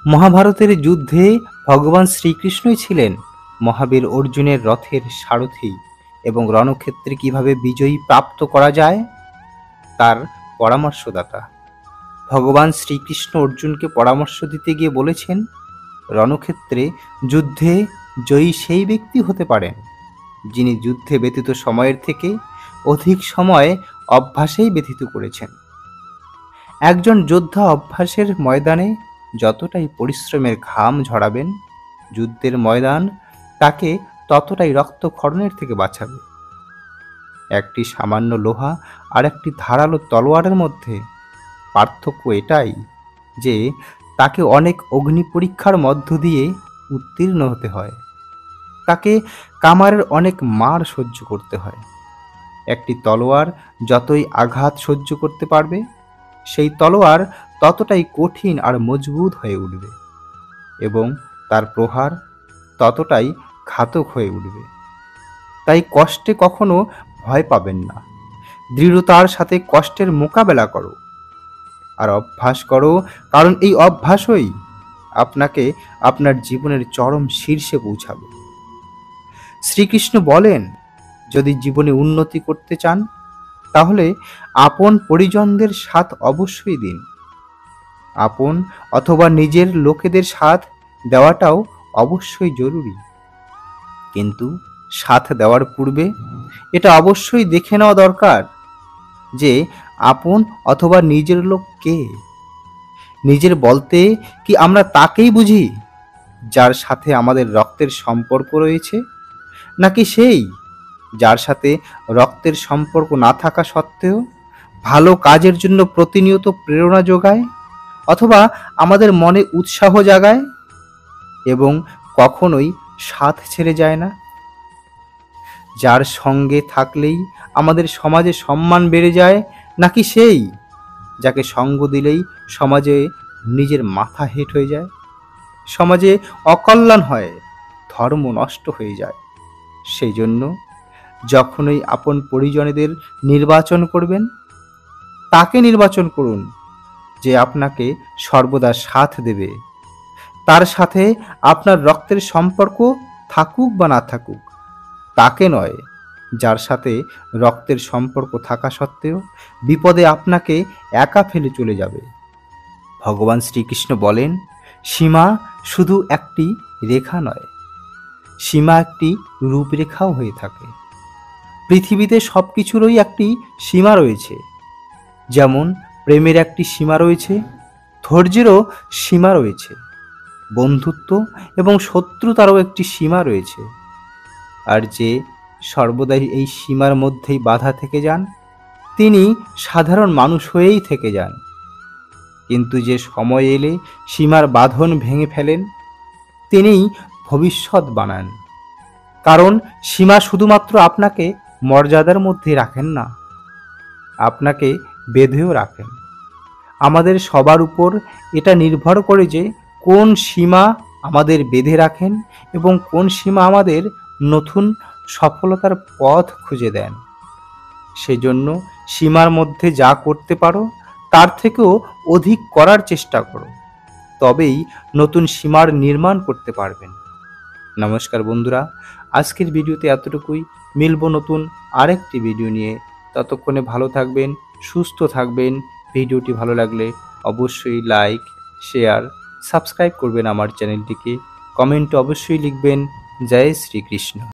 মহাভারতের যুদ্ধে ভগবান শ্রীকৃষ্ণই ছিলেন মহাবীর অর্জুনের রথের সারথি এবং রণক্ষেত্রে কিভাবে বিজয়ী প্রাপ্ত করা যায় তার পরামর্শদাতা। ভগবান শ্রীকৃষ্ণ অর্জুনকে পরামর্শ দিতে গিয়ে বলেছেন, রণক্ষেত্রে যুদ্ধে জয়ী সেই ব্যক্তি হতে পারেন যিনি যুদ্ধে ব্যতীত সময়ের থেকে অধিক সময় অভ্যাসেই ব্যতীত করেছেন। একজন যোদ্ধা অভ্যাসের ময়দানে যতটাই পরিশ্রমের ঘাম ঝরাবেন, যুদ্ধের ময়দান তাকে ততটাই রক্তক্ষরণের থেকে বাঁচাবে। একটি সামান্য লোহা আর একটি ধারালো তলোয়ারের মধ্যে পার্থক্য এটাই যে তাকে অনেক অগ্নি পরীক্ষার মধ্য দিয়ে উত্তীর্ণ হতে হয়, তাকে কামারের অনেক মার সহ্য করতে হয়। একটি তলোয়ার যতই আঘাত সহ্য করতে পারবে, সেই তলোয়ার ততটাই কঠিন আর মজবুত হয়ে উঠবে এবং তার প্রহার ততটাই ঘাতক হয়ে উঠবে। তাই কষ্টে কখনো ভয় পাবেন না, দৃঢ়তার সাথে কষ্টের মোকাবেলা করো আর অভ্যাস করো, কারণ এই অভ্যাসই আপনাকে আপনার জীবনের চরম শীর্ষে পৌঁছাবে। শ্রীকৃষ্ণ বলেন, যদি জীবনে উন্নতি করতে চান তাহলে আপন পরিজনদের সাথ অবশ্যই দিন। আপন অথবা নিজের লোকেদের সাথ দেওয়াটাও অবশ্যই জরুরি, কিন্তু সাথ দেওয়ার পূর্বে এটা অবশ্যই দেখে নেওয়া দরকার যে আপন অথবা নিজের লোক কে। নিজের বলতে কি আমরা তাকেই বুঝি যার সাথে আমাদের রক্তের সম্পর্ক রয়েছে, নাকি সেই যার সাথে রক্তের সম্পর্ক না থাকা সত্ত্বেও ভালো কাজের জন্য প্রতিনিয়ত প্রেরণা যোগায় অথবা আমাদের মনে উৎসাহ জাগায় এবং কখনোই সাথ ছেড়ে যায় না? যার সঙ্গে থাকলেই আমাদের সমাজে সম্মান বেড়ে যায়, নাকি সেই যাকে সঙ্গ দিলেই সমাজে নিজের মাথা হেঁট হয়ে যায়, সমাজে অকল্যাণ হয়, ধর্ম নষ্ট হয়ে যায়? সেই জন্য যখনই আপন পরিজনদের নির্বাচন করবেন, তাকে নির্বাচন করুন যে আপনাকে সর্বদা সাথ দেবে, তার সাথে আপনার রক্তের সম্পর্ক থাকুক বা না থাকুক, তাকে নয় যার সাথে রক্তের সম্পর্ক থাকা সত্ত্বেও বিপদে আপনাকে একা ফেলে চলে যাবে। ভগবান শ্রীকৃষ্ণ বলেন, সীমা শুধু একটি রেখা নয়, সীমা একটি রূপরেখাও হয়ে থাকে। পৃথিবীতে সব কিছুরই একটি সীমা রয়েছে, যেমন প্রেমের একটি সীমা রয়েছে, ধৈর্যেরও সীমা রয়েছে, বন্ধুত্ব এবং শত্রুতারও একটি সীমা রয়েছে। আর যে সর্বদাই এই সীমার মধ্যেই বাধা থেকে যান, তিনি সাধারণ মানুষ হয়েই থেকে যান। কিন্তু যে সময় এলে সীমার বাঁধন ভেঙে ফেলেন, তিনিই ভবিষ্যৎ বানান। কারণ সীমা শুধুমাত্র আপনাকে মর্যাদার মধ্যে রাখেন না, আপনাকে বেঁধেও রাখেন। আমাদের সবার উপর এটা নির্ভর করে যে কোন সীমা আমাদের বেঁধে রাখেন এবং কোন সীমা আমাদের নতুন সফলতার পথ খুঁজে দেন। সেজন্য সীমার মধ্যে যা করতে পারো তার থেকেও অধিক করার চেষ্টা করো, তবেই নতুন সীমার নির্মাণ করতে পারবেন। নমস্কার বন্ধুরা, আজকের ভিডিওতে এতটুকুই। মিলব নতুন আরেকটি ভিডিও নিয়ে। ততক্ষণে ভালো থাকবেন, সুস্থ থাকবেন। ভিডিওটি ভালো লাগলে অবশ্যই লাইক, শেয়ার, সাবস্ক্রাইব করবেন আমার চ্যানেলটিকে। কমেন্টে অবশ্যই লিখবেন জয় শ্রীকৃষ্ণ।